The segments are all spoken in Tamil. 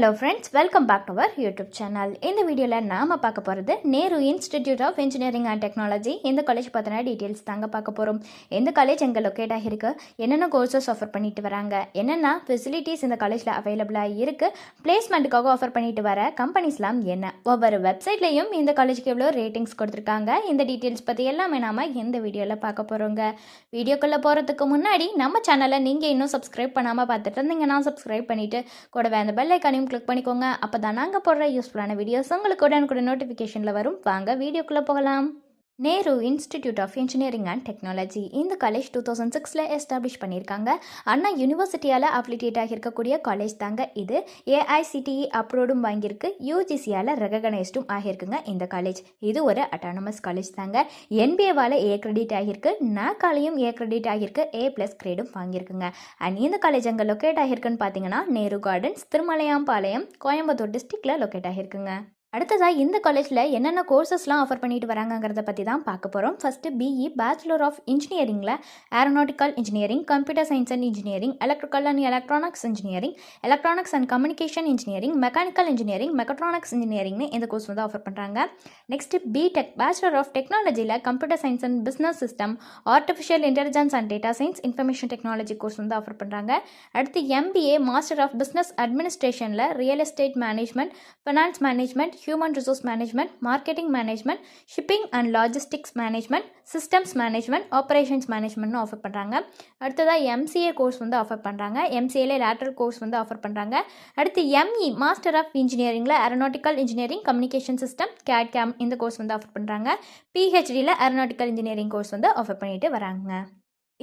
Hello friends, welcome back to our YouTube channel. இந்த வீடியோவில் நாம் பார்க்க போகிறது Nehru institute of engineering and technology. இந்த காலேஜ் பற்றின டீட்டெயில்ஸ் தாங்க பார்க்க போகிறோம். எந்த காலேஜ் எங்கே லொக்கேட் ஆகிருக்கு, என்னென்ன கோர்சஸ் ஆஃபர் பண்ணிட்டு வராங்க, என்னென்ன ஃபெசிலிட்டிஸ் இந்த காலேஜில் அவைலபிளாக இருக்குது, பிளேஸ்மெண்ட்டுக்காக ஆஃபர் பண்ணிட்டு வர கம்பெனிஸ்லாம் என்ன, ஒவ்வொரு வெப்சைட்லையும் இந்த காலேஜுக்கு எவ்வளோ ரேட்டிங்ஸ் கொடுத்துருக்காங்க, இந்த டீட்டெயில்ஸ் பற்றி எல்லாமே நாம் இந்த வீடியோவில் பார்க்க போகிறோங்க. வீடியோக்குள்ளே போகிறதுக்கு முன்னாடி நம்ம சேனலை நீங்கள் இன்னும் சப்ஸ்கிரைப் பண்ணாமல் பார்த்துட்டு இருந்தீங்கன்னா சப்ஸ்கிரைப் பண்ணிவிட்டு கூடவே அந்த பெல் ஐக்கானையும் கிளிக் பண்ணிக்கோங்க. அப்போ தான் நாங்கள் போடுற யூஸ்ஃபுல்லான வீடியோஸ் உங்களுக்கு உடனுக்குடன் நோட்டிஃபிகேஷனில் வரும். வாங்க வீடியோக்குள்ளே போகலாம். Nehru institute of engineering and technology இந்த காலேஜ் 2006 எஸ்டாப்ளிஷ் பண்ணியிருக்காங்க. அண்ணா யூனிவர்சிட்டியால் அப்ளிகேட் ஆகியிருக்கக்கூடிய காலேஜ் தாங்க இது. ஏஐசிடிஇ அப்ரூவ்டும் வாங்கியிருக்கு, யூஜிசியால் ரெகனைஸ்டும் ஆகியிருக்குங்க இந்த காலேஜ். இது ஒரு அட்டானமஸ் காலேஜ் தாங்க. என்பிஏவால் ஏ கிரெடிட் ஆகியிருக்கு, நாக்காலையும் ஏ கிரெடிட் ஆகியிருக்கு, A+ கிரேடும் வாங்கியிருக்குங்க. அண்ட் இந்த காலேஜ் அங்கே லொக்கேட் ஆகியிருக்குன்னு பார்த்தீங்கன்னா நேரு கார்டன்ஸ், திருமலையாம்பாளையம், கோயம்புத்தூர் டிஸ்ட்ரிக்டில் லொக்கேட் ஆகியிருக்குங்க. அடுத்ததாக இந்த காலேஜில் என்னென்ன கோர்சஸ்லாம் ஆஃபர் பண்ணிட்டு வராங்கிறத பற்றி தான் பார்க்க போகிறோம். ஃபஸ்ட்டு பிஇ பேச்சுலர் ஆஃப் இன்ஜினியரிங்கில் aeronautical engineering, computer science and engineering, electrical and electronics engineering, electronics and communication engineering, mechanical engineering, mechatronics இன்ஜினியரிங்னு இந்த கோர்ஸ் வந்து ஆஃபர் பண்ணுறாங்க. நெக்ஸ்ட்டு பிடெக் பேச்சுலர் ஆஃப் டெக்னாலஜியில் computer science and business system, artificial intelligence and data science, information technology course வந்து ஆஃபர் பண்ணுறாங்க. அடுத்து எம்பிஏ மாஸ்டர் ஆஃப் பிஸ்னஸ் அட்மினிஸ்ட்ரேஷனில் real estate management, finance management, human resource management, marketing management, shipping and logistics management, systems management, operations மேனேஜ்மெண்ட்னு ஆஃபர் பண்ணுறாங்க. அடுத்ததாக எம்சிஏ கோர்ஸ் வந்து ஆஃபர் பண்ணுறாங்க. எம்சிஏல லேட்டரல் கோர்ஸ் வந்து ஆஃபர் பண்ணுறாங்க. அடுத்து எம்இ மாஸ்டர் ஆஃப் இன்ஜினியரிங்கில் aeronautical engineering, communication system, CAD இந்த கோர்ஸ் வந்து ஆஃபர் பண்ணுறாங்க. பிஹெச்டியில் ஏரோநாட்டிக்கல் இன்ஜினியரிங் கோர்ஸ் வந்து ஆஃபர் பண்ணிட்டு வராங்க.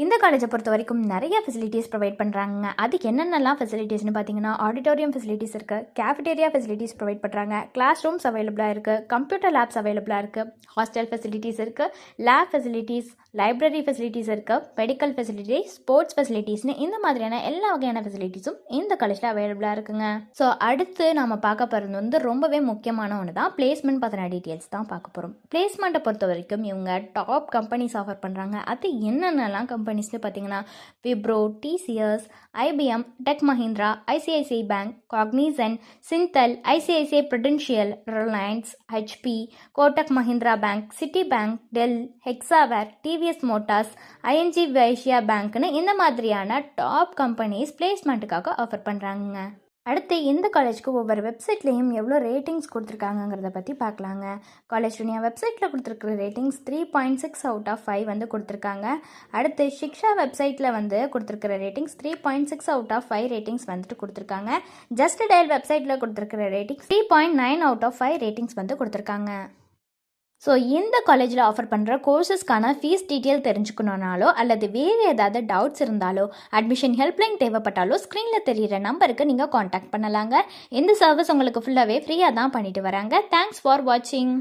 இந்த காலேஜை பொறுத்த வரைக்கும் நிறைய ஃபெசிலிட்டிஸ் ப்ரொவைட் பண்ணுறாங்க. அதுக்கு என்னென்னலாம் ஃபெசிலிட்டிஸ்னு பார்த்தீங்கன்னா ஆடிட்டோரியம் ஃபெசிலிட்டிஸ் இருக்குது, கேஃபிடேரியா ஃபெசிலிட்டிஸ் ப்ரொவைட் பண்ணுறாங்க, கிளாஸ் ரூம்ஸ் அவைலபிளாக இருக்குது, கம்ப்யூட்டர் லேப்ஸ் அவைலபிளாக இருக்குது, ஹாஸ்டல் ஃபெசிலிட்டிஸ் இருக்குது, லேப் ஃபெசிலிட்டிஸ், லைப்ரரி ஃபெசிலிட்டிஸ் இருக்குது, மெடிக்கல் ஃபெசிலிட்டிஸ், ஸ்போர்ட்ஸ் ஃபெசிலிட்டிஸ்னு இந்த மாதிரியான எல்லா வகையான ஃபெசிலிட்டிஸும் இந்த காலேஜில் அவைலபிளாக இருக்குங்க. ஸோ அடுத்து நம்ம பார்க்க போகிறது வந்து ரொம்பவே முக்கியமான ஒன்று தான், பிளேஸ்மெண்ட் பற்றின டீட்டெயில்ஸ் தான் பார்க்க போகிறோம். பிளேஸ்மெண்ட்டை பொறுத்த வரைக்கும் இவங்க டாப் கம்பெனிஸ் ஆஃபர் பண்ணுறாங்க. அது என்னென்னலாம் கம்பெனிஸ்னு பார்த்தீங்கன்னா Wipro, TCS, IBM, tech Mahindra, ICICI bank, Cognizant, Syntel, ICICI Prudential, Reliance, HP, Kotak Mahindra bank, Citi bank, Dell, Hexaware, TVS motors, ING Vysya பேங்க்னு இந்த மாதிரியான டாப் கம்பெனிஸ் பிளேஸ்மெண்ட்டுக்காக ஆஃபர் பண்ணுறாங்க. அடுத்து இந்த காலேஜ்க்கு ஒவ்வொரு வெப்சைட்லேயும் எவ்வளோ ரேட்டிங்ஸ் கொடுத்துருக்காங்கிறத பற்றி பார்க்கலாங்க. காலேஜ் யூனியா வெப்சைட்டில் கொடுத்துருக்குற ரேட்டிங்ஸ் 3.6 அவுட் ஆஃப் 5 வந்து கொடுத்துருக்காங்க. அடுத்து ஷிக்ஷா வெப்சைட்டில் வந்து கொடுத்துருக்கிற ரேட்டிங்ஸ் 3.6 அவுட் ஆஃப் 5 ரேட்டிங்ஸ் வந்துட்டு கொடுத்துருக்காங்க. ஜஸ்ட் டயல் வெப்சைட்டில் கொடுத்துருக்கிற ரேட்டிங்ஸ் 3.9 அவுட் ஆஃப் 5 ரேட்டிங்ஸ் வந்து கொடுத்துருக்காங்க. ஸோ இந்த காலேஜில் ஆஃபர் பண்ணுற கோர்சஸ்க்கான ஃபீஸ் டீட்டெயில் தெரிஞ்சுக்கணுன்னாலோ அல்லது வேறு ஏதாவது டவுட்ஸ் இருந்தாலோ அட்மிஷன் ஹெல்ப்லைன் தேவைப்பட்டாலோ ஸ்க்ரீனில் தெரிகிற நம்பருக்கு நீங்கள் காண்டாக்ட் பண்ணலாங்க. இந்த சர்வீஸ் உங்களுக்கு ஃபுல்லாகவே ஃப்ரீயாக தான் பண்ணிட்டு வராங்க. தேங்க்ஸ் ஃபார் வாட்சிங்.